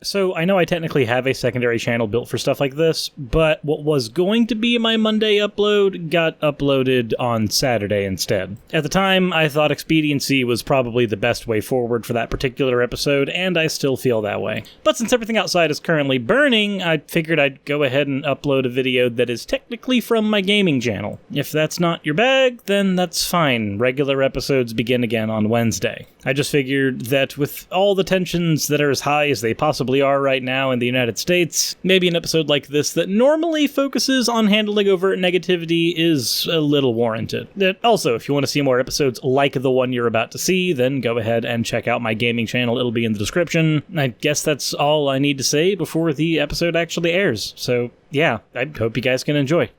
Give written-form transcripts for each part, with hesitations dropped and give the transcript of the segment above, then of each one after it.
So I know I technically have a secondary channel built for stuff like this, but what was going to be my Monday upload got uploaded on Saturday instead. At the time, I thought expediency was probably the best way forward for that particular episode, and I still feel that way. But since everything outside is currently burning, I figured I'd go ahead and upload a video that is technically from my gaming channel. If that's not your bag, then that's fine. Regular episodes begin again on Wednesday. I just figured that with all the tensions that are as high as they possibly are right now in the United States, maybe an episode like this that normally focuses on handling overt negativity is a little warranted. Also, if you want to see more episodes like the one you're about to see, then go ahead and check out my gaming channel. It'll be in the description. I guess that's all I need to say before the episode actually airs. So yeah, I hope you guys can enjoy.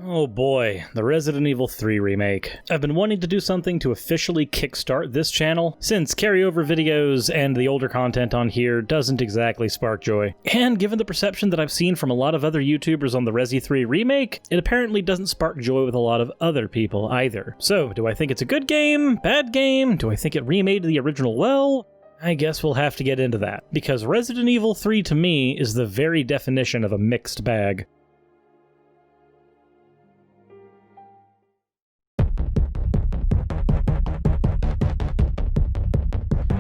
Oh boy, the Resident Evil 3 remake. I've been wanting to do something to officially kickstart this channel, since carryover videos and the older content on here doesn't exactly spark joy. And given the perception that I've seen from a lot of other YouTubers on the Resi 3 remake, it apparently doesn't spark joy with a lot of other people either. So, do I think it's a good game? Bad game? Do I think it remade the original well? I guess we'll have to get into that, because Resident Evil 3 to me is the very definition of a mixed bag.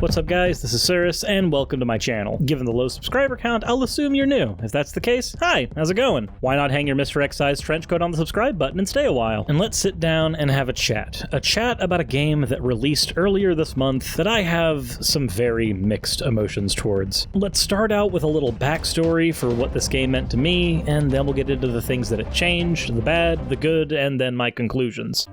What's up guys, this is Suris, and welcome to my channel. Given the low subscriber count, I'll assume you're new. If that's the case, hi, how's it going? Why not hang your Mr. X-sized trench coat on the subscribe button and stay a while? And let's sit down and have a chat. A chat about a game that released earlier this month that I have some very mixed emotions towards. Let's start out with a little backstory for what this game meant to me, and then we'll get into the things that it changed, the bad, the good, and then my conclusions.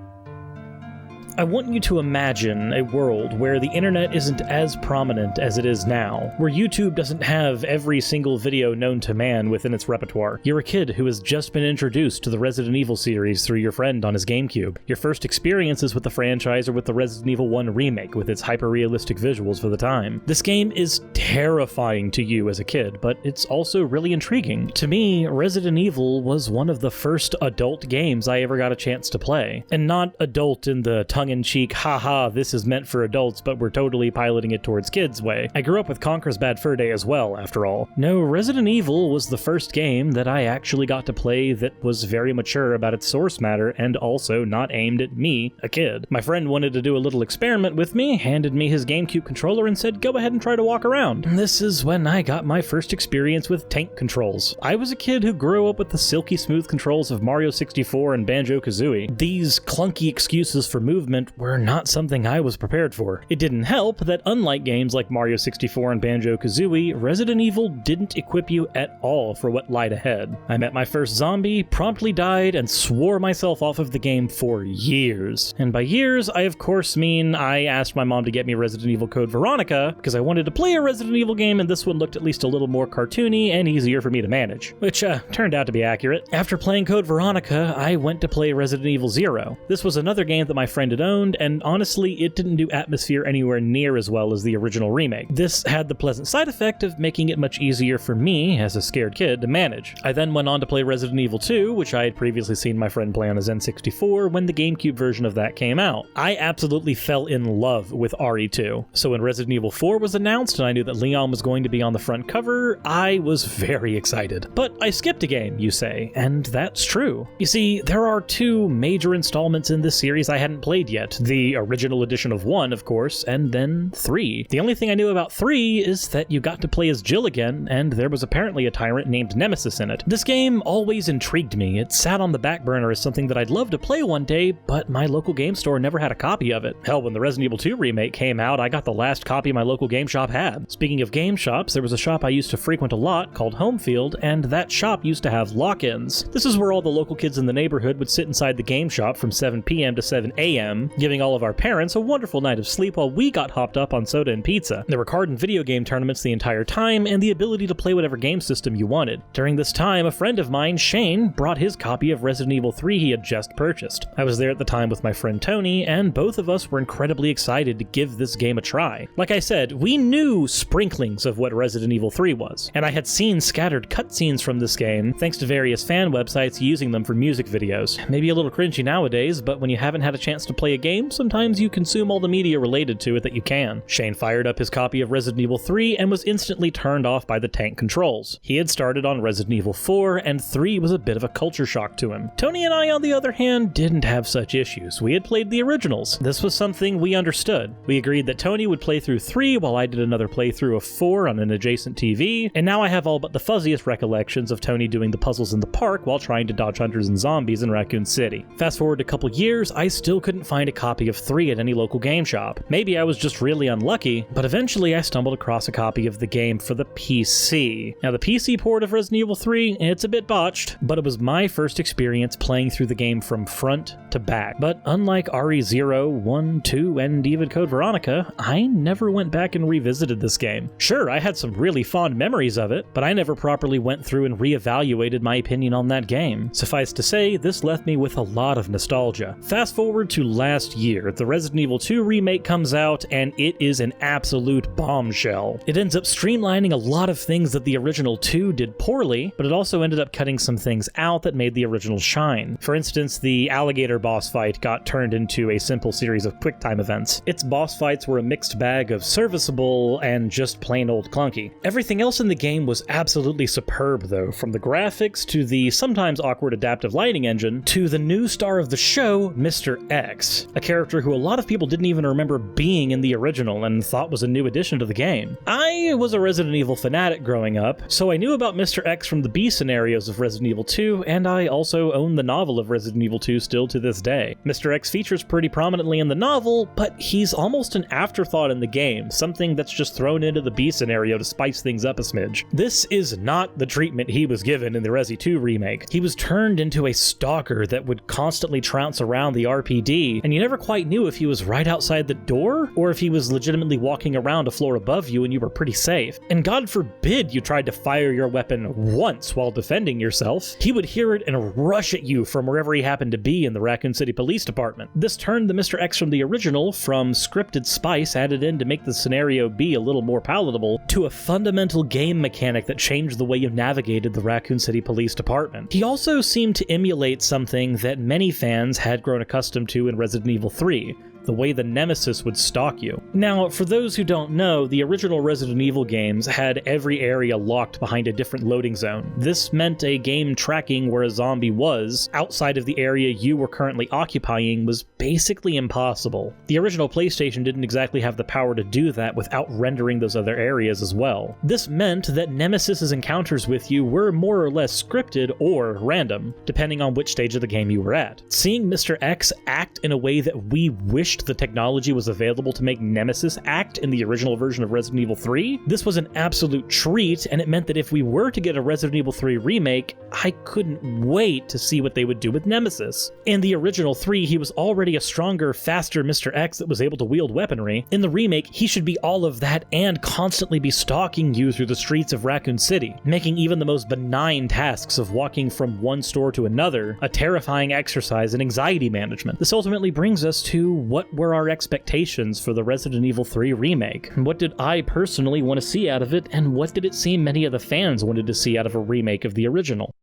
I want you to imagine a world where the internet isn't as prominent as it is now, where YouTube doesn't have every single video known to man within its repertoire. You're a kid who has just been introduced to the Resident Evil series through your friend on his GameCube. Your first experiences with the franchise are with the Resident Evil 1 remake with its hyper-realistic visuals for the time. This game is terrifying to you as a kid, but it's also really intriguing. To me, Resident Evil was one of the first adult games I ever got a chance to play. And not adult in the tongue-in-cheek, haha, this is meant for adults, but we're totally piloting it towards kids way. I grew up with Conker's Bad Fur Day as well, after all. No, Resident Evil was the first game that I actually got to play that was very mature about its source matter and also not aimed at me, a kid. My friend wanted to do a little experiment with me, handed me his GameCube controller and said, go ahead and try to walk around. This is when I got my first experience with tank controls. I was a kid who grew up with the silky smooth controls of Mario 64 and Banjo-Kazooie. These clunky excuses for movement were not something I was prepared for. It didn't help that unlike games like Mario 64 and Banjo-Kazooie, Resident Evil didn't equip you at all for what lied ahead. I met my first zombie, promptly died, and swore myself off of the game for years. And by years, I of course mean I asked my mom to get me Resident Evil Code Veronica because I wanted to play a Resident Evil game and this one looked at least a little more cartoony and easier for me to manage, which turned out to be accurate. After playing Code Veronica, I went to play Resident Evil 0. This was another game that my friend had owned, and honestly, it didn't do atmosphere anywhere near as well as the original remake. This had the pleasant side effect of making it much easier for me, as a scared kid, to manage. I then went on to play Resident Evil 2, which I had previously seen my friend play on his N64 when the GameCube version of that came out. I absolutely fell in love with RE2. So when Resident Evil 4 was announced and I knew that Leon was going to be on the front cover, I was very excited. But I skipped a game, you say, and that's true. You see, there are two major installments in this series I hadn't played yet. The original edition of 1, of course, and then 3. The only thing I knew about 3 is that you got to play as Jill again, and there was apparently a tyrant named Nemesis in it. This game always intrigued me. It sat on the back burner as something that I'd love to play one day, but my local game store never had a copy of it. Hell, when the Resident Evil 2 remake came out, I got the last copy my local game shop had. Speaking of game shops, there was a shop I used to frequent a lot called Homefield, and that shop used to have lock-ins. This is where all the local kids in the neighborhood would sit inside the game shop from 7 p.m. to 7 a.m. p.m., giving all of our parents a wonderful night of sleep while we got hopped up on soda and pizza. There were card and video game tournaments the entire time, and the ability to play whatever game system you wanted. During this time, a friend of mine, Shane, brought his copy of Resident Evil 3 he had just purchased. I was there at the time with my friend Tony, and both of us were incredibly excited to give this game a try. Like I said, we knew sprinklings of what Resident Evil 3 was, and I had seen scattered cutscenes from this game thanks to various fan websites using them for music videos. Maybe a little cringy nowadays, but when you haven't had a chance to play a game, sometimes you consume all the media related to it that you can. Shane fired up his copy of Resident Evil 3 and was instantly turned off by the tank controls. He had started on Resident Evil 4, and 3 was a bit of a culture shock to him. Tony and I, on the other hand, didn't have such issues. We had played the originals. This was something we understood. We agreed that Tony would play through 3 while I did another playthrough of 4 on an adjacent TV, and now I have all but the fuzziest recollections of Tony doing the puzzles in the park while trying to dodge hunters and zombies in Raccoon City. Fast forward a couple years, I still couldn't find a copy of 3 at any local game shop. Maybe I was just really unlucky, but eventually I stumbled across a copy of the game for the PC. Now the PC port of Resident Evil 3, it's a bit botched, but it was my first experience playing through the game from front to back. But unlike RE0, 1, 2, and even Code Veronica, I never went back and revisited this game. Sure, I had some really fond memories of it, but I never properly went through and reevaluated my opinion on that game. Suffice to say, this left me with a lot of nostalgia. Fast forward to last year, the Resident Evil 2 remake comes out, and it is an absolute bombshell. It ends up streamlining a lot of things that the original 2 did poorly, but it also ended up cutting some things out that made the original shine. For instance, the alligator boss fight got turned into a simple series of QuickTime events. Its boss fights were a mixed bag of serviceable and just plain old clunky. Everything else in the game was absolutely superb though, from the graphics to the sometimes awkward adaptive lighting engine to the new star of the show, Mr. X, a character who a lot of people didn't even remember being in the original and thought was a new addition to the game. I was a Resident Evil fanatic growing up, so I knew about Mr. X from the B scenarios of Resident Evil 2, and I also own the novel of Resident Evil 2 still to this day. Mr. X features pretty prominently in the novel, but he's almost an afterthought in the game, something that's just thrown into the B scenario to spice things up a smidge. This is not the treatment he was given in the Resi 2 remake. He was turned into a stalker that would constantly trounce around the RPD, and you never quite knew if he was right outside the door, or if he was legitimately walking around a floor above you and you were pretty safe. And God forbid you tried to fire your weapon once while defending yourself. He would hear it and rush at you from wherever he happened to be in the Raccoon City Police Department. This turned the Mr. X from the original, from scripted spice added in to make the scenario be a little more palatable, to a fundamental game mechanic that changed the way you navigated the Raccoon City Police Department. He also seemed to emulate something that many fans had grown accustomed to in Resident Evil 3, the way the Nemesis would stalk you. Now, for those who don't know, the original Resident Evil games had every area locked behind a different loading zone. This meant a game tracking where a zombie was outside of the area you were currently occupying was basically impossible. The original PlayStation didn't exactly have the power to do that without rendering those other areas as well. This meant that Nemesis's encounters with you were more or less scripted or random, depending on which stage of the game you were at. Seeing Mr. X act in a way that we wished the technology was available to make Nemesis act in the original version of Resident Evil 3, this was an absolute treat, and it meant that if we were to get a Resident Evil 3 remake, I couldn't wait to see what they would do with Nemesis. In the original 3, he was already a stronger, faster Mr. X that was able to wield weaponry. In the remake, he should be all of that and constantly be stalking you through the streets of Raccoon City, making even the most benign tasks of walking from one store to another a terrifying exercise in anxiety management. This ultimately brings us to what were our expectations for the Resident Evil 3 remake? What did I personally want to see out of it, and what did it seem many of the fans wanted to see out of a remake of the original?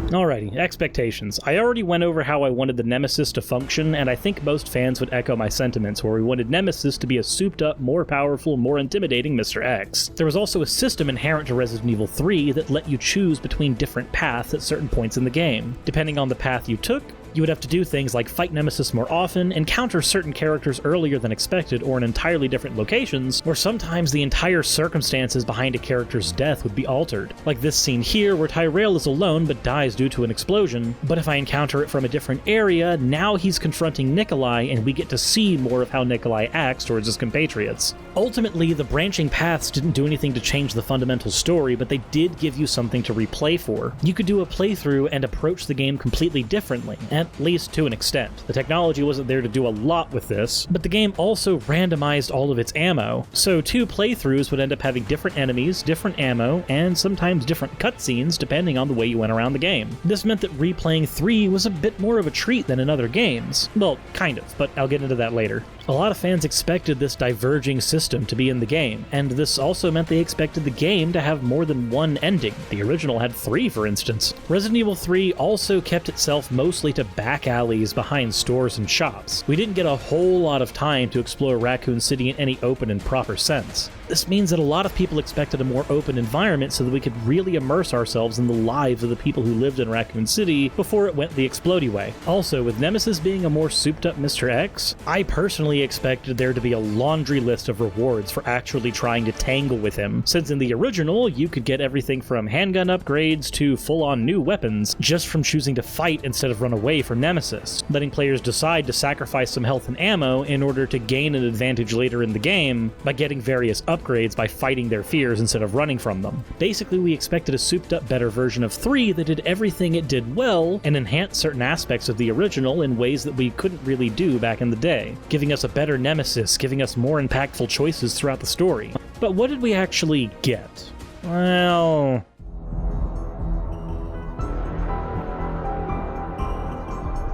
Alrighty, expectations. I already went over how I wanted the Nemesis to function, and I think most fans would echo my sentiments, where we wanted Nemesis to be a souped-up, more powerful, more intimidating Mr. X. There was also a system inherent to Resident Evil 3 that let you choose between different paths at certain points in the game. Depending on the path you took, You would have to do things like fight Nemesis more often, encounter certain characters earlier than expected or in entirely different locations, or sometimes the entire circumstances behind a character's death would be altered. Like this scene here where Tyrell is alone but dies due to an explosion, but if I encounter it from a different area, now he's confronting Nikolai and we get to see more of how Nikolai acts towards his compatriots. Ultimately, the branching paths didn't do anything to change the fundamental story, but they did give you something to replay for. You could do a playthrough and approach the game completely differently, at least to an extent. The technology wasn't there to do a lot with this, but the game also randomized all of its ammo, so 2 playthroughs would end up having different enemies, different ammo, and sometimes different cutscenes depending on the way you went around the game. This meant that replaying 3 was a bit more of a treat than in other games. Well, kind of, but I'll get into that later. A lot of fans expected this diverging system to be in the game, and this also meant they expected the game to have more than one ending. The original had 3, for instance. Resident Evil 3 also kept itself mostly to back alleys behind stores and shops. We didn't get a whole lot of time to explore Raccoon City in any open and proper sense. This means that a lot of people expected a more open environment so that we could really immerse ourselves in the lives of the people who lived in Raccoon City before it went the explodey way. Also, with Nemesis being a more souped-up Mr. X, I personally expected there to be a laundry list of rewards for actually trying to tangle with him, since in the original, you could get everything from handgun upgrades to full-on new weapons just from choosing to fight instead of run away from Nemesis, letting players decide to sacrifice some health and ammo in order to gain an advantage later in the game by getting various upgrades by fighting their fears instead of running from them. Basically, we expected a souped-up better version of 3 that did everything it did well and enhanced certain aspects of the original in ways that we couldn't really do back in the day, giving us a better Nemesis, giving us more impactful choices throughout the story. But what did we actually get? Well...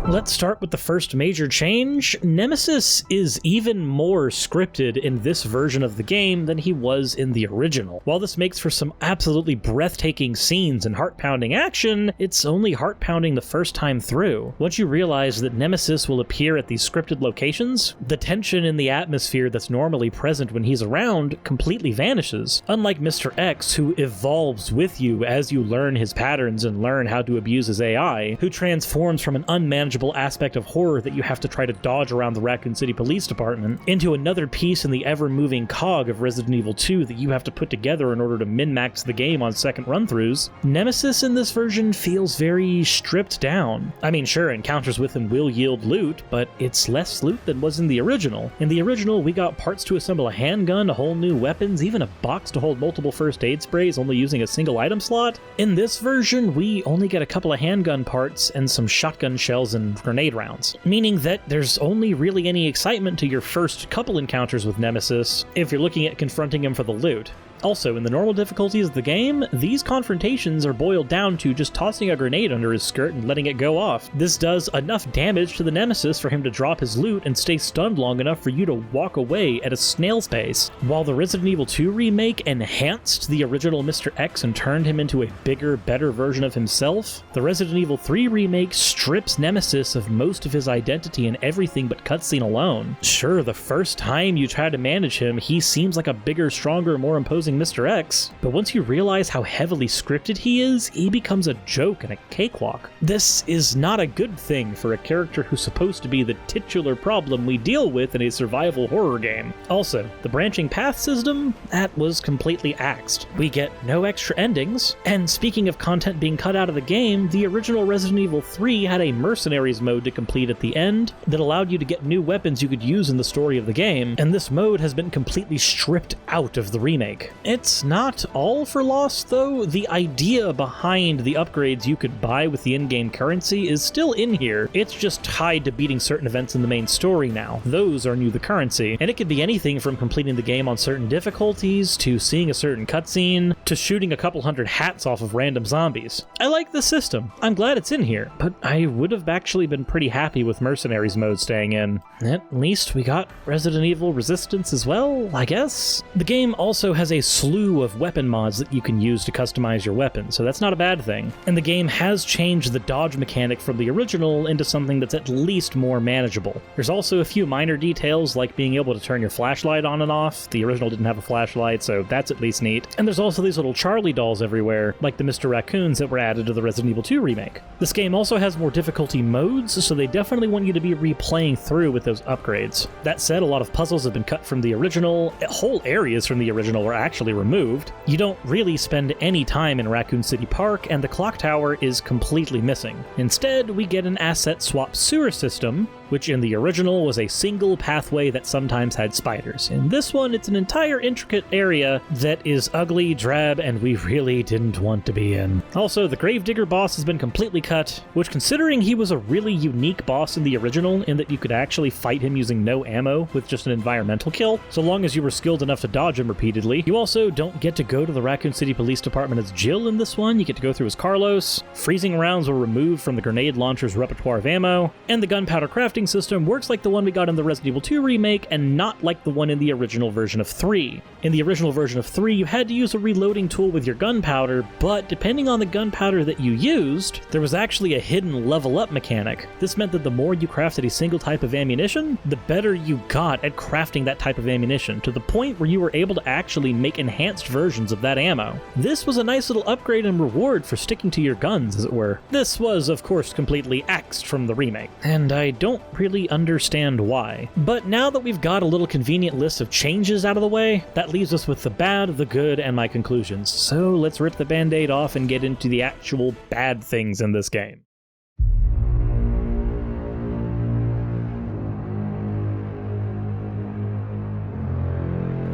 let's start with the first major change. Nemesis is even more scripted in this version of the game than he was in the original. While this makes for some absolutely breathtaking scenes and heart-pounding action, it's only heart-pounding the first time through. Once you realize that Nemesis will appear at these scripted locations, the tension in the atmosphere that's normally present when he's around completely vanishes. Unlike Mr. X, who evolves with you as you learn his patterns and learn how to abuse his AI, who transforms from an unmanageable aspect of horror that you have to try to dodge around the Raccoon City Police Department into another piece in the ever-moving cog of Resident Evil 2 that you have to put together in order to min-max the game on second run-throughs. Nemesis in this version feels very stripped down. I mean, sure, encounters with him will yield loot, but it's less loot than was in the original. In the original, we got parts to assemble a handgun, a whole new weapons, even a box to hold multiple first aid sprays only using a single item slot. In this version, we only get a couple of handgun parts and some shotgun shells and grenade rounds, meaning that there's only really any excitement to your first couple encounters with Nemesis if you're looking at confronting him for the loot. Also, in the normal difficulties of the game, these confrontations are boiled down to just tossing a grenade under his skirt and letting it go off. This does enough damage to the Nemesis for him to drop his loot and stay stunned long enough for you to walk away at a snail's pace. While the Resident Evil 2 remake enhanced the original Mr. X and turned him into a bigger, better version of himself, the Resident Evil 3 remake strips Nemesis of most of his identity and everything but cutscene alone. Sure, the first time you try to manage him, he seems like a bigger, stronger, more imposing Mr. X, but once you realize how heavily scripted he is, he becomes a joke and a cakewalk. This is not a good thing for a character who's supposed to be the titular problem we deal with in a survival horror game. Also, the branching path system, that was completely axed. We get no extra endings, and speaking of content being cut out of the game, the original Resident Evil 3 had a mercenaries mode to complete at the end that allowed you to get new weapons you could use in the story of the game, and this mode has been completely stripped out of the remake. It's not all for loss, though. The idea behind the upgrades you could buy with the in-game currency is still in here. It's just tied to beating certain events in the main story now. Those are new the currency, and it could be anything from completing the game on certain difficulties, to seeing a certain cutscene, to shooting a couple hundred hats off of random zombies. I like the system. I'm glad it's in here, but I would have actually been pretty happy with Mercenaries mode staying in. At least we got Resident Evil Resistance as well, I guess. The game also has a slew of weapon mods that you can use to customize your weapon, so that's not a bad thing. And the game has changed the dodge mechanic from the original into something that's at least more manageable. There's also a few minor details like being able to turn your flashlight on and off. The original didn't have a flashlight, so that's at least neat. And there's also these little Charlie dolls everywhere, like the Mr. Raccoons that were added to the Resident Evil 2 remake. This game also has more difficulty modes, so they definitely want you to be replaying through with those upgrades. That said, a lot of puzzles have been cut from the original. Whole areas from the original were actually removed. You don't really spend any time in Raccoon City Park, and the clock tower is completely missing. Instead, we get an asset swap sewer system, which in the original was a single pathway that sometimes had spiders. In this one, it's an entire intricate area that is ugly, drab, and we really didn't want to be in. Also, the Gravedigger boss has been completely cut, which, considering he was a really unique boss in the original in that you could actually fight him using no ammo with just an environmental kill, so long as you were skilled enough to dodge him repeatedly. You also don't get to go to the Raccoon City Police Department as Jill in this one, you get to go through as Carlos. Freezing rounds were removed from the grenade launcher's repertoire of ammo, and the gunpowder crafting system works like the one we got in the Resident Evil 2 remake and not like the one in the original version of 3. In the original version of 3, you had to use a reloading tool with your gunpowder, but depending on the gunpowder that you used, there was actually a hidden level up mechanic. This meant that the more you crafted a single type of ammunition, the better you got at crafting that type of ammunition, to the point where you were able to actually make enhanced versions of that ammo. This was a nice little upgrade and reward for sticking to your guns, as it were. This was, of course, completely axed from the remake, and I don't really understand why. But now that we've got a little convenient list of changes out of the way, that leaves us with the bad, the good, and my conclusions. So let's rip the band-aid off and get into the actual bad things in this game.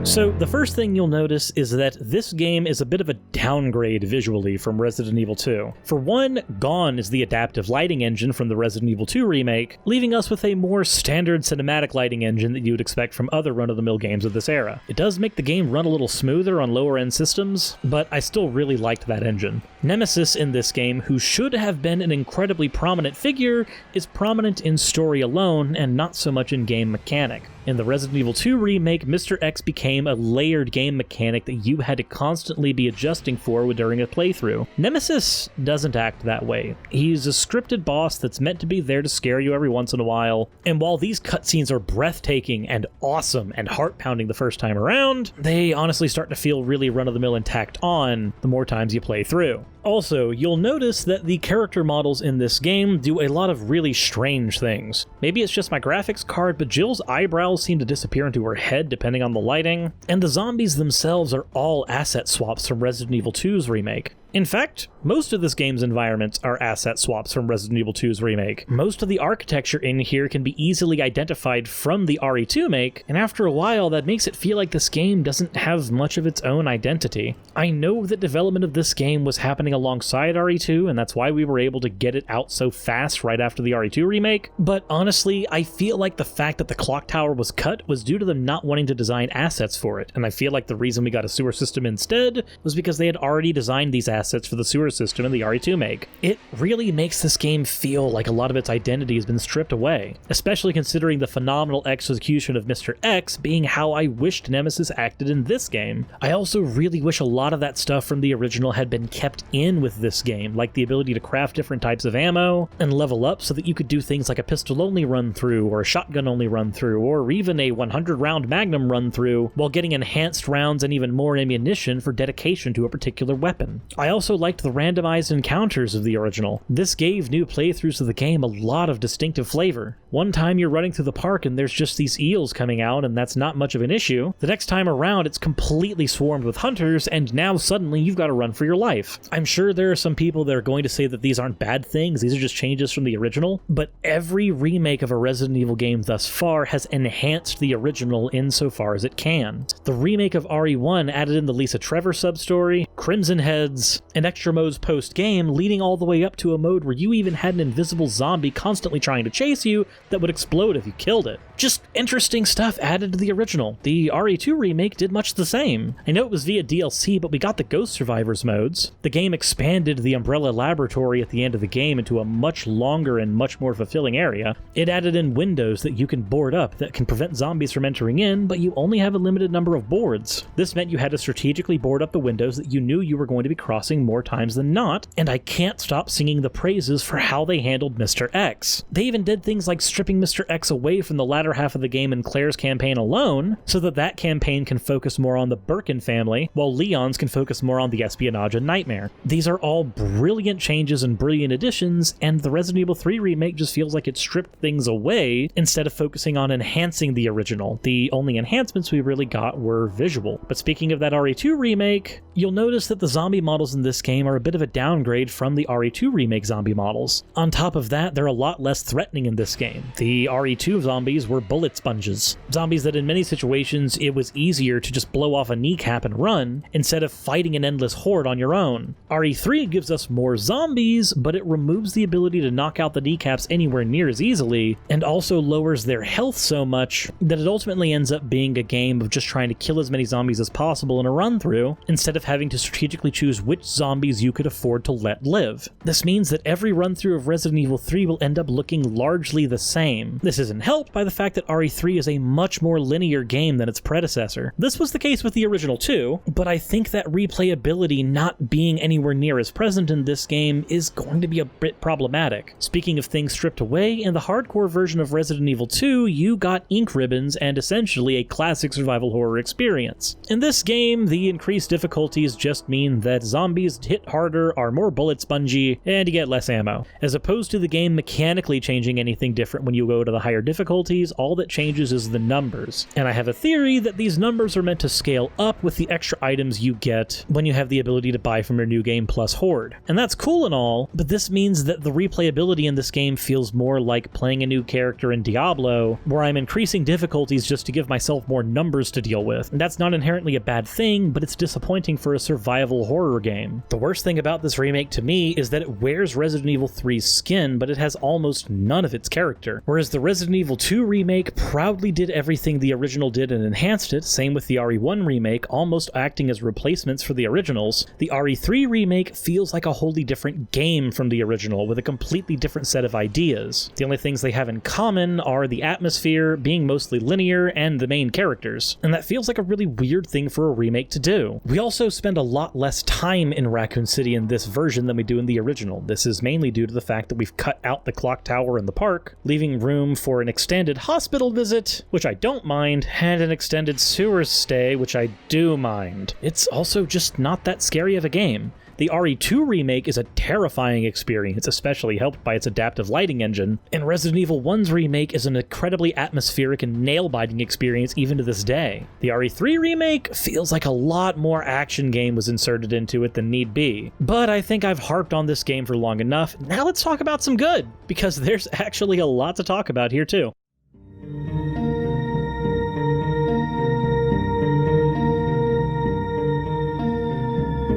So the first thing you'll notice is that this game is a bit of a downgrade visually from Resident Evil 2. For one, gone is the adaptive lighting engine from the Resident Evil 2 remake, leaving us with a more standard cinematic lighting engine that you would expect from other run-of-the-mill games of this era. It does make the game run a little smoother on lower-end systems, but I still really liked that engine. Nemesis in this game, who should have been an incredibly prominent figure, is prominent in story alone and not so much in game mechanic. In the Resident Evil 2 remake, Mr. X became a layered game mechanic that you had to constantly be adjusting for during a playthrough. Nemesis doesn't act that way. He's a scripted boss that's meant to be there to scare you every once in a while, and while these cutscenes are breathtaking and awesome and heart-pounding the first time around, they honestly start to feel really run-of-the-mill and tacked on the more times you play through. Also, you'll notice that the character models in this game do a lot of really strange things. Maybe it's just my graphics card, but Jill's eyebrows seem to disappear into her head depending on the lighting, and the zombies themselves are all asset swaps from Resident Evil 2's remake. In fact, most of this game's environments are asset swaps from Resident Evil 2's remake. Most of the architecture in here can be easily identified from the RE2 make, and after a while that makes it feel like this game doesn't have much of its own identity. I know that development of this game was happening alongside RE2, and that's why we were able to get it out so fast right after the RE2 remake, but honestly, I feel like the fact that the clock tower was cut was due to them not wanting to design assets for it, and I feel like the reason we got a sewer system instead was because they had already designed these assets for the sewer system in the RE2 make. It really makes this game feel like a lot of its identity has been stripped away, especially considering the phenomenal execution of Mr. X being how I wished Nemesis acted in this game. I also really wish a lot of that stuff from the original had been kept in with this game, like the ability to craft different types of ammo and level up so that you could do things like a pistol-only run-through or a shotgun-only run-through or even a 100-round Magnum run-through while getting enhanced rounds and even more ammunition for dedication to a particular weapon. I also liked the randomized encounters of the original. This gave new playthroughs of the game a lot of distinctive flavor. One time you're running through the park and there's just these eels coming out and that's not much of an issue. The next time around it's completely swarmed with hunters and now suddenly you've got to run for your life. I'm sure there are some people that are going to say that these aren't bad things, these are just changes from the original, but every remake of a Resident Evil game thus far has enhanced the original insofar as it can. The remake of RE1 added in the Lisa Trevor sub-story, Crimson Heads, modes, and extra modes post-game, leading all the way up to a mode where you even had an invisible zombie constantly trying to chase you that would explode if you killed it. Just interesting stuff added to the original. The RE2 remake did much the same. I know it was via DLC, but we got the Ghost Survivors modes. The game expanded the Umbrella Laboratory at the end of the game into a much longer and much more fulfilling area. It added in windows that you can board up that can prevent zombies from entering in, but you only have a limited number of boards. This meant you had to strategically board up the windows that you knew you were going to be crossing more times than not, and I can't stop singing the praises for how they handled Mr. X. They even did things like stripping Mr. X away from the latter half of the game in Claire's campaign alone, so that that campaign can focus more on the Birkin family, while Leon's can focus more on the espionage and nightmare. These are all brilliant changes and brilliant additions, and the Resident Evil 3 remake just feels like it stripped things away instead of focusing on enhancing the original. The only enhancements we really got were visual. But speaking of that RE2 remake, you'll notice that the zombie models in this game are a bit of a downgrade from the RE2 remake zombie models. On top of that, they're a lot less threatening in this game. The RE2 zombies were bullet sponges. Zombies that in many situations it was easier to just blow off a kneecap and run, instead of fighting an endless horde on your own. RE3 gives us more zombies, but it removes the ability to knock out the kneecaps anywhere near as easily, and also lowers their health so much that it ultimately ends up being a game of just trying to kill as many zombies as possible in a run-through, instead of having to strategically choose which zombies you could afford to let live. This means that every run-through of Resident Evil 3 will end up looking largely the same. This isn't helped by the fact that RE3 is a much more linear game than its predecessor. This was the case with the original too, but I think that replayability not being anywhere near as present in this game is going to be a bit problematic. Speaking of things stripped away, in the hardcore version of Resident Evil 2, you got ink ribbons and essentially a classic survival horror experience. In this game, the increased difficulties just mean that zombies hit harder, are more bullet spongy, and you get less ammo. As opposed to the game mechanically changing anything different when you go to the higher difficulties, all that changes is the numbers. And I have a theory that these numbers are meant to scale up with the extra items you get when you have the ability to buy from your New Game Plus Horde. And that's cool and all, but this means that the replayability in this game feels more like playing a new character in Diablo, where I'm increasing difficulties just to give myself more numbers to deal with. And that's not inherently a bad thing, but it's disappointing for a survival horror game. The worst thing about this remake to me is that it wears Resident Evil 3's skin, but it has almost none of its character. Whereas the Resident Evil 2 remake proudly did everything the original did and enhanced it, same with the RE1 remake, almost acting as replacements for the originals, the RE3 remake feels like a wholly different game from the original, with a completely different set of ideas. The only things they have in common are the atmosphere being mostly linear and the main characters, and that feels like a really weird thing for a remake to do. We also spend a lot less time in Raccoon City in this version than we do in the original. This is mainly due to the fact that we've cut out the clock tower in the park, leaving room for an extended hospital visit, which I don't mind, and an extended Suris stay, which I do mind. It's also just not that scary of a game. The RE2 remake is a terrifying experience, especially helped by its adaptive lighting engine, and Resident Evil 1's remake is an incredibly atmospheric and nail-biting experience even to this day. The RE3 remake feels like a lot more action game was inserted into it than need be. But I think I've harped on this game for long enough. Now let's talk about some good, because there's actually a lot to talk about here too.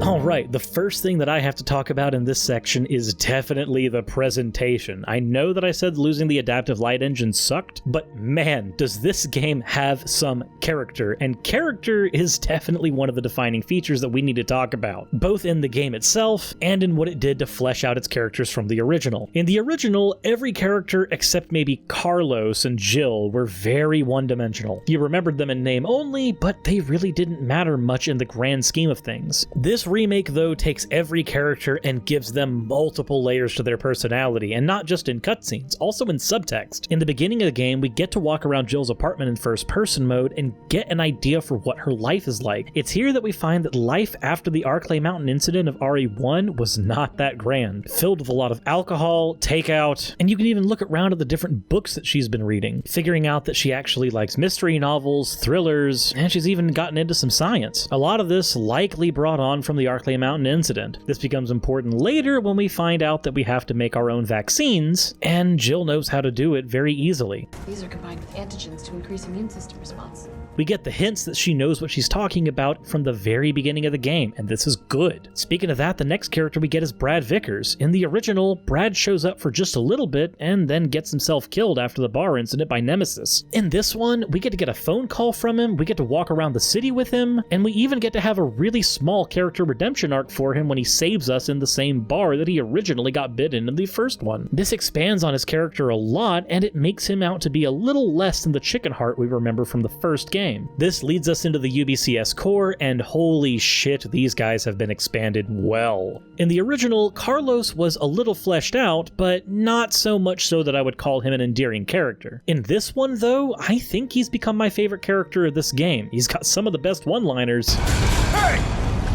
Alright, the first thing that I have to talk about in this section is definitely the presentation. I know that I said losing the adaptive light engine sucked, but man, does this game have some character, and character is definitely one of the defining features that we need to talk about, both in the game itself and in what it did to flesh out its characters from the original. In the original, every character except maybe Carlos and Jill were very one-dimensional. You remembered them in name only, but they really didn't matter much in the grand scheme of things. This remake, though, takes every character and gives them multiple layers to their personality, and not just in cutscenes, also in subtext. In the beginning of the game, we get to walk around Jill's apartment in first-person mode and get an idea for what her life is like. It's here that we find that life after the Arklay Mountain incident of RE1 was not that grand, filled with a lot of alcohol, takeout, and you can even look around at the different books that she's been reading, figuring out that she actually likes mystery novels, thrillers, and she's even gotten into some science. A lot of this likely brought on from the Arklay Mountain incident. This becomes important later when we find out that we have to make our own vaccines, and Jill knows how to do it very easily. These are combined with antigens to increase immune system response. We get the hints that she knows what she's talking about from the very beginning of the game, and this is good. Speaking of that, the next character we get is Brad Vickers. In the original, Brad shows up for just a little bit and then gets himself killed after the bar incident by Nemesis. In this one, we get to get a phone call from him, we get to walk around the city with him, and we even get to have a really small character redemption arc for him when he saves us in the same bar that he originally got bit in the first one. This expands on his character a lot, and it makes him out to be a little less than the chicken heart we remember from the first game. This leads us into the UBCS core, and holy shit, these guys have been expanded well. In the original, Carlos was a little fleshed out, but not so much so that I would call him an endearing character. In this one, though, I think he's become my favorite character of this game. He's got some of the best one-liners. Hey!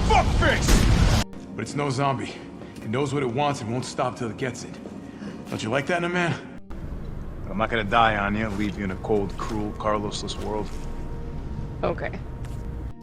Fuckface! But it's no zombie. It knows what it wants and won't stop till it gets it. Don't you like that in a man? I'm not gonna die on you, leave you in a cold, cruel, Carlosless world. Okay.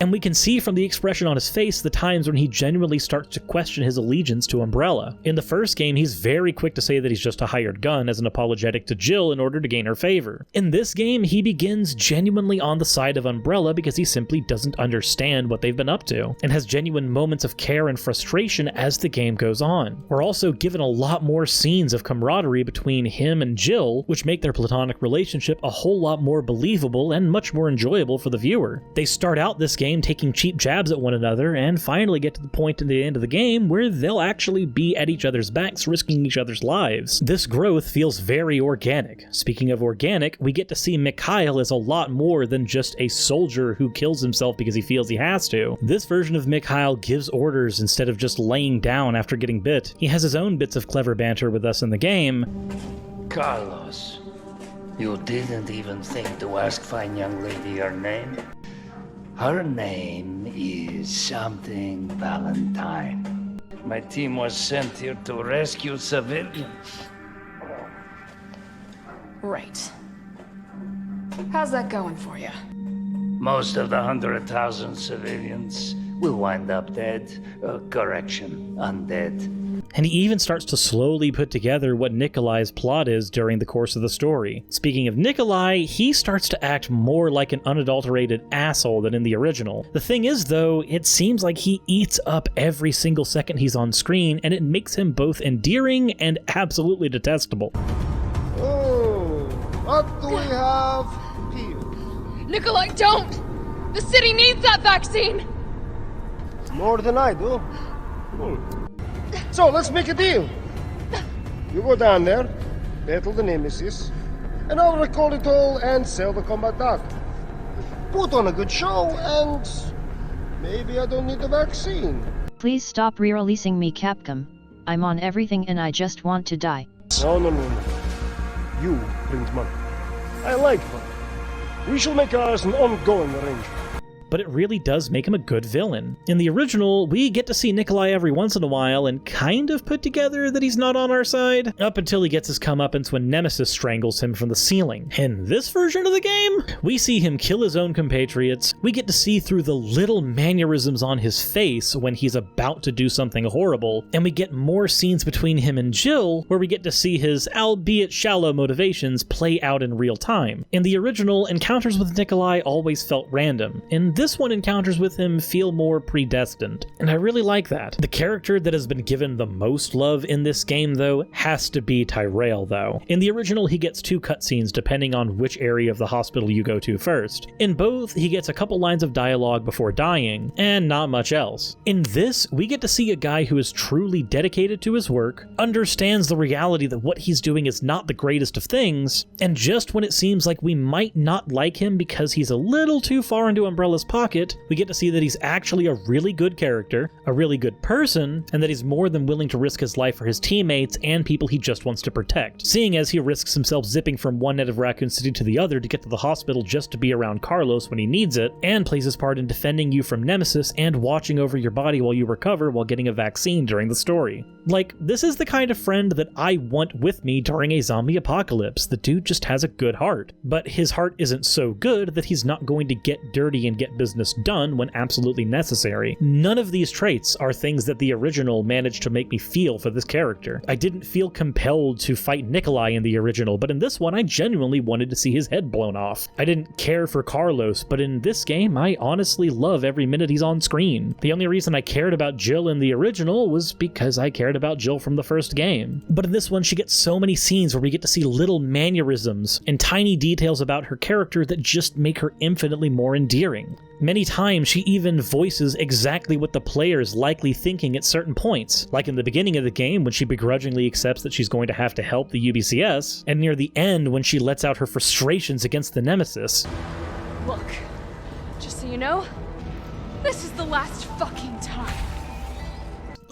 And we can see from the expression on his face the times when he genuinely starts to question his allegiance to Umbrella. In the first game, he's very quick to say that he's just a hired gun as an apologetic to Jill in order to gain her favor. In this game, he begins genuinely on the side of Umbrella because he simply doesn't understand what they've been up to, and has genuine moments of care and frustration as the game goes on. We're also given a lot more scenes of camaraderie between him and Jill, which make their platonic relationship a whole lot more believable and much more enjoyable for the viewer. They start out this game taking cheap jabs at one another, and finally get to the point in the end of the game where they'll actually be at each other's backs, risking each other's lives. This growth feels very organic. Speaking of organic, we get to see Mikhail as a lot more than just a soldier who kills himself because he feels he has to. This version of Mikhail gives orders instead of just laying down after getting bit. He has his own bits of clever banter with us in the game. Carlos, you didn't even think to ask fine young lady her name? Her name is something Valentine. My team was sent here to rescue civilians. Right. How's that going for you? Most of the 100,000 civilians will wind up dead. Correction, undead. And he even starts to slowly put together what Nikolai's plot is during the course of the story. Speaking of Nikolai, he starts to act more like an unadulterated asshole than in the original. The thing is, though, it seems like he eats up every single second he's on screen, and it makes him both endearing and absolutely detestable. Oh, what do we have here? Nikolai, don't! The city needs that vaccine! More than I do. So let's make a deal. You go down there, battle the Nemesis, and I'll record it all and sell the combat data. Put on a good show, and maybe I don't need the vaccine. Please stop re-releasing me, Capcom. I'm on everything and I just want to die. No. You bring money. I like money. We shall make ours an ongoing arrangement. But it really does make him a good villain. In the original, we get to see Nikolai every once in a while and kind of put together that he's not on our side, up until he gets his comeuppance when Nemesis strangles him from the ceiling. In this version of the game, we see him kill his own compatriots, we get to see through the little mannerisms on his face when he's about to do something horrible, and we get more scenes between him and Jill where we get to see his, albeit shallow, motivations play out in real time. In the original, encounters with Nikolai always felt random. In this one, encounters with him feel more predestined, and I really like that. The character that has been given the most love in this game, though, has to be Tyrell, though. In the original, he gets 2 cutscenes depending on which area of the hospital you go to first. In both, he gets a couple lines of dialogue before dying, and not much else. In this, we get to see a guy who is truly dedicated to his work, understands the reality that what he's doing is not the greatest of things, and just when it seems like we might not like him because he's a little too far into Umbrella's pocket, we get to see that he's actually a really good character, a really good person, and that he's more than willing to risk his life for his teammates and people he just wants to protect, seeing as he risks himself zipping from one end of Raccoon City to the other to get to the hospital just to be around Carlos when he needs it, and plays his part in defending you from Nemesis and watching over your body while you recover while getting a vaccine during the story. Like, this is the kind of friend that I want with me during a zombie apocalypse. The dude just has a good heart. But his heart isn't so good that he's not going to get dirty and get business done when absolutely necessary. None of these traits are things that the original managed to make me feel for this character. I didn't feel compelled to fight Nikolai in the original, but in this one I genuinely wanted to see his head blown off. I didn't care for Carlos, but in this game I honestly love every minute he's on screen. The only reason I cared about Jill in the original was because I cared about Jill from the first game. But in this one she gets so many scenes where we get to see little mannerisms and tiny details about her character that just make her infinitely more endearing. Many times she even voices exactly what the player is likely thinking at certain points, like in the beginning of the game when she begrudgingly accepts that she's going to have to help the UBCS, and near the end when she lets out her frustrations against the Nemesis. Look, just so you know, this is the last fucking time.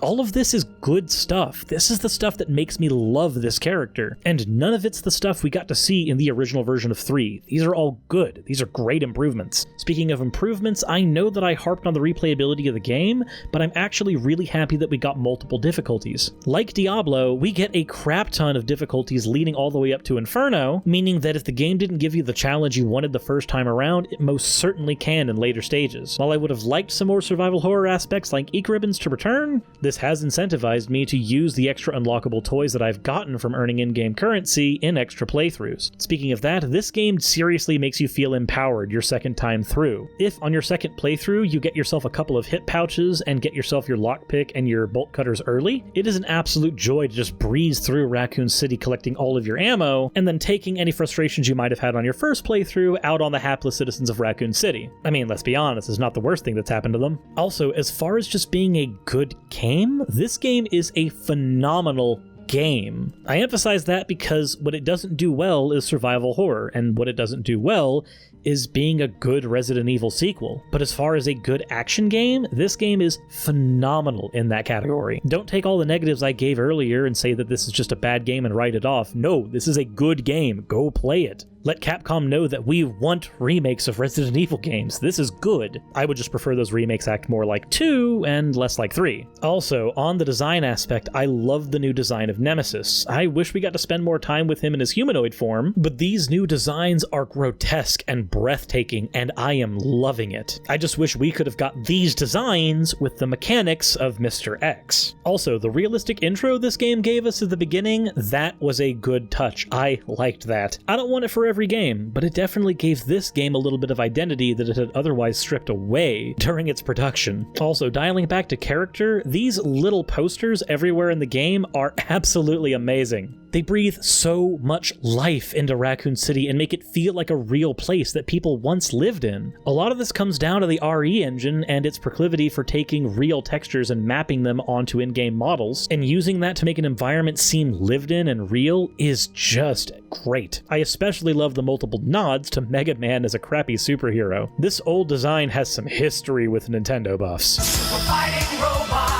All of this is good stuff. This is the stuff that makes me love this character, and none of it's the stuff we got to see in the original version of 3. These are all good. These are great improvements. Speaking of improvements, I know that I harped on the replayability of the game, but I'm actually really happy that we got multiple difficulties. Like Diablo, we get a crap ton of difficulties leading all the way up to Inferno, meaning that if the game didn't give you the challenge you wanted the first time around, it most certainly can in later stages. While I would have liked some more survival horror aspects like ink ribbons to return, this has incentivized me to use the extra unlockable toys that I've gotten from earning in-game currency in extra playthroughs. Speaking of that, this game seriously makes you feel empowered your second time through. If on your second playthrough you get yourself a couple of hit pouches and get yourself your lockpick and your bolt cutters early, it is an absolute joy to just breeze through Raccoon City collecting all of your ammo and then taking any frustrations you might have had on your first playthrough out on the hapless citizens of Raccoon City. I mean, let's be honest, it's not the worst thing that's happened to them. Also, as far as just being a good game, this game is a phenomenal game. I emphasize that because what it doesn't do well is survival horror, and what it doesn't do well is being a good Resident Evil sequel. But as far as a good action game, this game is phenomenal in that category. Don't take all the negatives I gave earlier and say that this is just a bad game and write it off. No, this is a good game. Go play it. Let Capcom know that we want remakes of Resident Evil games. This is good. I would just prefer those remakes act more like 2 and less like 3. Also, on the design aspect, I love the new design of Nemesis. I wish we got to spend more time with him in his humanoid form, but these new designs are grotesque and breathtaking, and I am loving it. I just wish we could have got these designs with the mechanics of Mr. X. Also, the realistic intro this game gave us at the beginning, that was a good touch. I liked that. I don't want it for every game, but it definitely gave this game a little bit of identity that it had otherwise stripped away during its production. Also, dialing back to character, these little posters everywhere in the game are absolutely amazing. They breathe so much life into Raccoon City and make it feel like a real place that people once lived in. A lot of this comes down to the RE engine and its proclivity for taking real textures and mapping them onto in-game models, and using that to make an environment seem lived in and real is just great. I especially love the multiple nods to Mega Man as a crappy superhero. This old design has some history with Nintendo buffs. Fighting robots.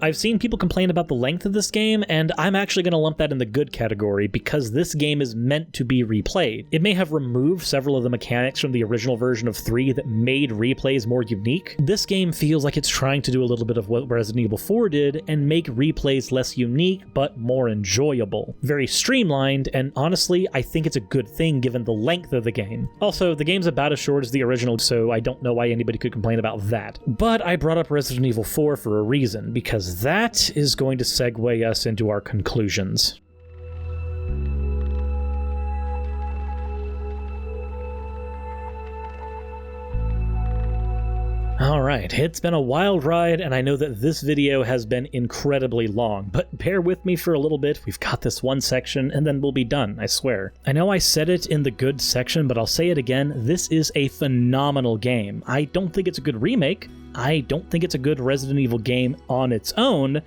I've seen people complain about the length of this game, and I'm actually going to lump that in the good category because this game is meant to be replayed. It may have removed several of the mechanics from the original version of 3 that made replays more unique. This game feels like it's trying to do a little bit of what Resident Evil 4 did and make replays less unique but more enjoyable. Very streamlined, and honestly, I think it's a good thing given the length of the game. Also, the game's about as short as the original, so I don't know why anybody could complain about that. But I brought up Resident Evil 4 for a reason, because that is going to segue us into our conclusions. Alright, it's been a wild ride, and I know that this video has been incredibly long, but bear with me for a little bit. We've got this one section, and then we'll be done, I swear. I know I said it in the good section, but I'll say it again. This is a phenomenal game. I don't think it's a good remake. I don't think it's a good Resident Evil game on its own,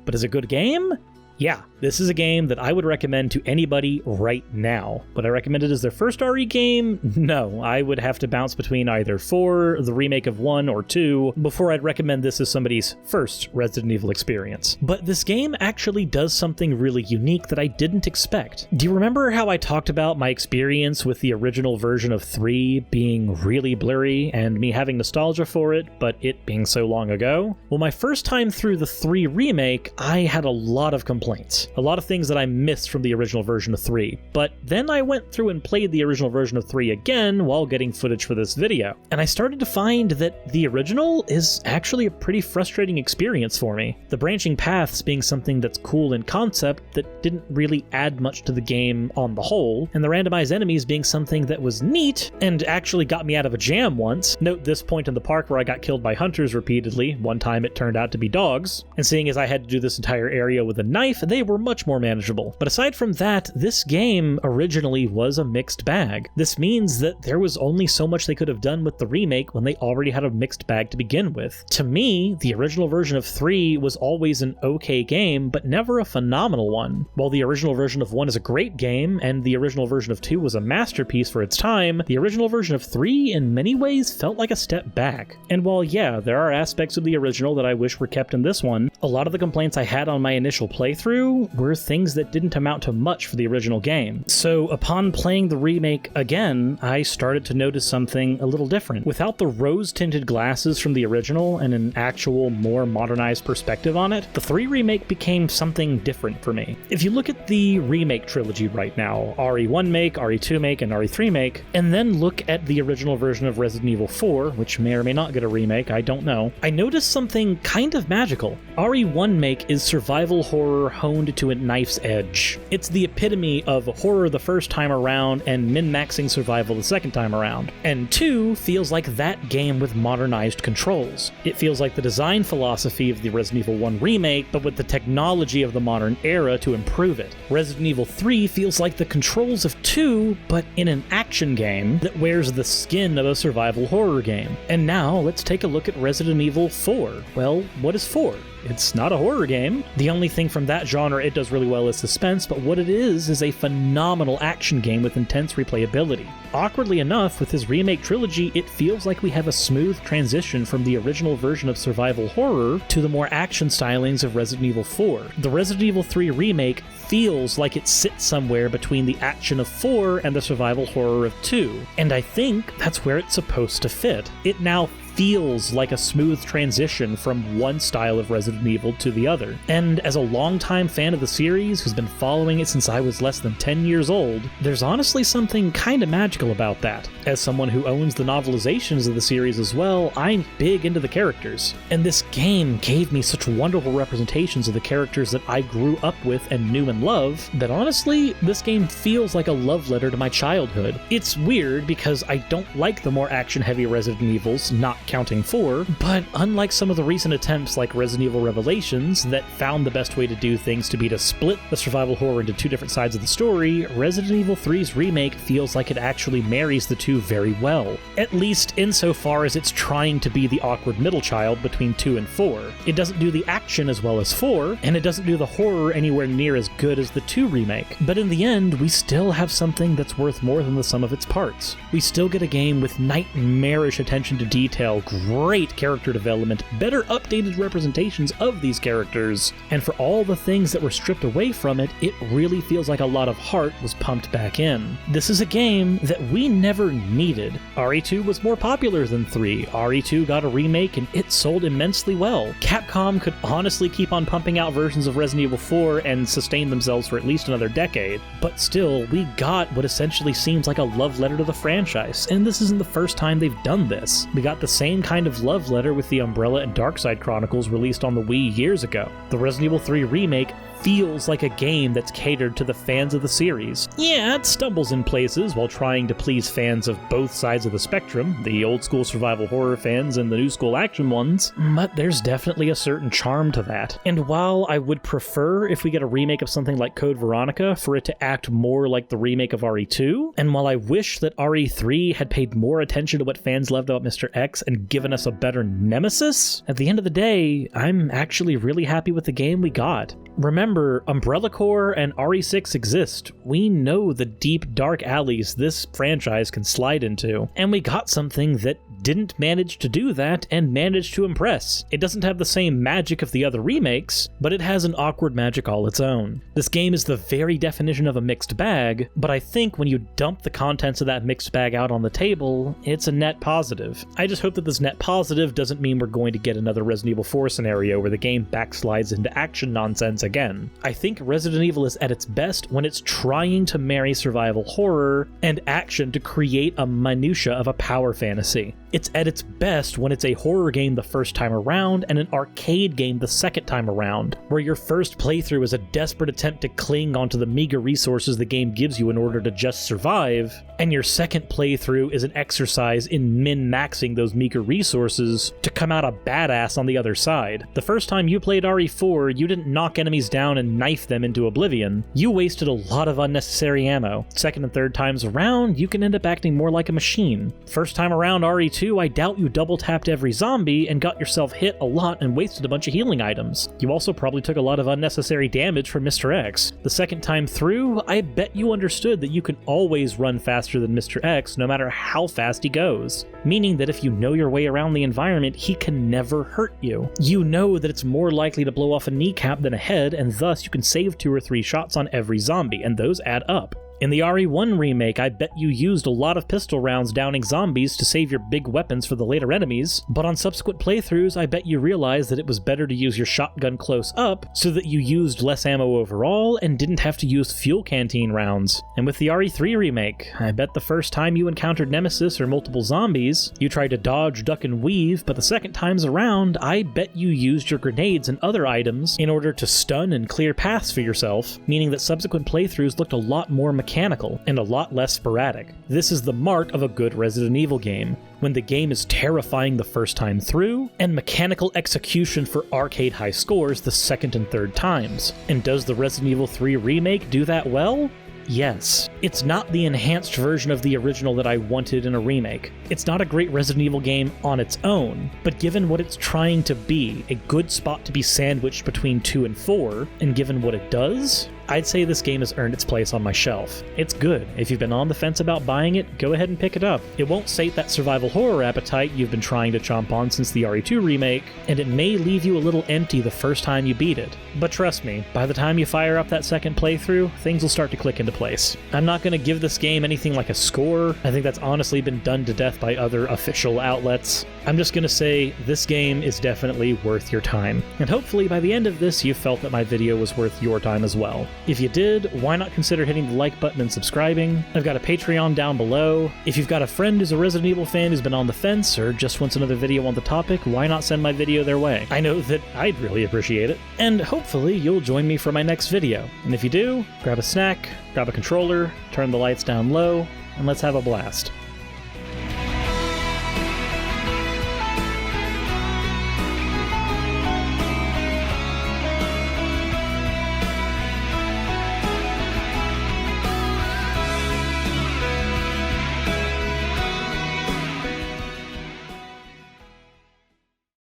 but as a good game, Yeah, this is a game that I would recommend to anybody right now. Would I recommend it as their first RE game? No, I would have to bounce between either 4, the remake of 1, or 2 before I'd recommend this as somebody's first Resident Evil experience. But this game actually does something really unique that I didn't expect. Do you remember how I talked about my experience with the original version of 3 being really blurry and me having nostalgia for it, but it being so long ago? Well, my first time through the 3 remake, I had a lot of complaints. A lot of things that I missed from the original version of 3. But then I went through and played the original version of 3 again while getting footage for this video. And I started to find that the original is actually a pretty frustrating experience for me. The branching paths being something that's cool in concept that didn't really add much to the game on the whole, and the randomized enemies being something that was neat and actually got me out of a jam once. Note this point in the park where I got killed by hunters repeatedly. One time it turned out to be dogs. And seeing as I had to do this entire area with a knife, they were much more manageable. But aside from that, this game originally was a mixed bag. This means that there was only so much they could have done with the remake when they already had a mixed bag to begin with. To me, the original version of 3 was always an okay game, but never a phenomenal one. While the original version of 1 is a great game, and the original version of 2 was a masterpiece for its time, the original version of 3 in many ways felt like a step back. And while yeah, there are aspects of the original that I wish were kept in this one, a lot of the complaints I had on my initial playthrough were things that didn't amount to much for the original game. So upon playing the remake again, I started to notice something a little different. Without the rose-tinted glasses from the original and an actual, more modernized perspective on it, the 3 remake became something different for me. If you look at the remake trilogy right now, RE1 make, RE2 make, and RE3 make, and then look at the original version of Resident Evil 4, which may or may not get a remake, I don't know, I noticed something kind of magical. RE1 make is survival horror honed to a knife's edge. It's the epitome of horror the first time around and min-maxing survival the second time around. And 2 feels like that game with modernized controls. It feels like the design philosophy of the Resident Evil 1 remake, but with the technology of the modern era to improve it. Resident Evil 3 feels like the controls of 2, but in an action game that wears the skin of a survival horror game. And now let's take a look at Resident Evil 4. Well, what is 4? It's not a horror game. The only thing from that genre it does really well is suspense, but what it is a phenomenal action game with intense replayability. Awkwardly enough, with his remake trilogy, it feels like we have a smooth transition from the original version of survival horror to the more action stylings of Resident Evil 4. The Resident Evil 3 remake feels like it sits somewhere between the action of 4 and the survival horror of 2, and I think that's where it's supposed to fit. It now feels like a smooth transition from one style of Resident Evil to the other. And as a longtime fan of the series who's been following it since I was less than 10 years old, there's honestly something kind of magical about that. As someone who owns the novelizations of the series as well, I'm big into the characters. And this game gave me such wonderful representations of the characters that I grew up with and knew and loved, that honestly, this game feels like a love letter to my childhood. It's weird because I don't like the more action-heavy Resident Evils, not counting 4, but unlike some of the recent attempts like Resident Evil Revelations that found the best way to do things to be to split the survival horror into 2 different sides of the story, Resident Evil 3's remake feels like it actually marries the 2 very well, at least insofar as it's trying to be the awkward middle child between 2 and 4. It doesn't do the action as well as 4, and it doesn't do the horror anywhere near as good as the 2 remake, but in the end, we still have something that's worth more than the sum of its parts. We still get a game with nightmarish attention to detail, great character development, better updated representations of these characters, and for all the things that were stripped away from it, it really feels like a lot of heart was pumped back in. This is a game that we never needed. RE2 was more popular than 3. RE2 got a remake and it sold immensely well. Capcom could honestly keep on pumping out versions of Resident Evil 4 and sustain themselves for at least another decade, but still, we got what essentially seems like a love letter to the franchise, and this isn't the first time they've done this. We got the same kind of love letter with the Umbrella and Darkside Chronicles released on the Wii years ago. The Resident Evil 3 remake feels like a game that's catered to the fans of the series. Yeah, it stumbles in places while trying to please fans of both sides of the spectrum, the old school survival horror fans and the new school action ones, but there's definitely a certain charm to that. And while I would prefer if we get a remake of something like Code Veronica for it to act more like the remake of RE2, and while I wish that RE3 had paid more attention to what fans loved about Mr. X and given us a better nemesis, at the end of the day, I'm actually really happy with the game we got. Remember remember, Umbrella Corps and RE6 exist. We know the deep, dark alleys this franchise can slide into, and we got something that didn't manage to do that and managed to impress. It doesn't have the same magic of the other remakes, but it has an awkward magic all its own. This game is the very definition of a mixed bag, but I think when you dump the contents of that mixed bag out on the table, it's a net positive. I just hope that this net positive doesn't mean we're going to get another Resident Evil 4 scenario where the game backslides into action nonsense again. I think Resident Evil is at its best when it's trying to marry survival horror and action to create a minutia of a power fantasy. It's at its best when it's a horror game the first time around and an arcade game the second time around, where your first playthrough is a desperate attempt to cling onto the meager resources the game gives you in order to just survive, and your second playthrough is an exercise in min-maxing those meager resources to come out a badass on the other side. The first time you played RE4, you didn't knock enemies down and knife them into oblivion. You wasted a lot of unnecessary ammo. Second and third times around, you can end up acting more like a machine. First time around RE2, I doubt you double-tapped every zombie and got yourself hit a lot and wasted a bunch of healing items. You also probably took a lot of unnecessary damage from Mr. X. The second time through, I bet you understood that you can always run faster than Mr. X no matter how fast he goes, meaning that if you know your way around the environment, he can never hurt you. You know that it's more likely to blow off a kneecap than a head, and thus you can save 2 or 3 shots on every zombie, and those add up. In the RE1 remake, I bet you used a lot of pistol rounds downing zombies to save your big weapons for the later enemies, but on subsequent playthroughs, I bet you realized that it was better to use your shotgun close up so that you used less ammo overall and didn't have to use fuel canteen rounds. And with the RE3 remake, I bet the first time you encountered Nemesis or multiple zombies, you tried to dodge, duck, and weave, but the second times around, I bet you used your grenades and other items in order to stun and clear paths for yourself, meaning that subsequent playthroughs looked a lot more mechanical and a lot less sporadic. This is the mark of a good Resident Evil game, when the game is terrifying the first time through, and mechanical execution for arcade high scores the second and third times. And does the Resident Evil 3 remake do that well? Yes. It's not the enhanced version of the original that I wanted in a remake. It's not a great Resident Evil game on its own, but given what it's trying to be, a good spot to be sandwiched between 2 and 4, and given what it does, I'd say this game has earned its place on my shelf. It's good. If you've been on the fence about buying it, go ahead and pick it up. It won't sate that survival horror appetite you've been trying to chomp on since the RE2 remake, and it may leave you a little empty the first time you beat it. But trust me, by the time you fire up that second playthrough, things will start to click into place. I'm not going to give this game anything like a score. I think that's honestly been done to death by other official outlets. I'm just going to say this game is definitely worth your time. And hopefully by the end of this, you felt that my video was worth your time as well. If you did, why not consider hitting the like button and subscribing? I've got a Patreon down below. If you've got a friend who's a Resident Evil fan who's been on the fence or just wants another video on the topic, why not send my video their way? I know that I'd really appreciate it. And hopefully you'll join me for my next video. And if you do, grab a snack, grab a controller, turn the lights down low, and let's have a blast.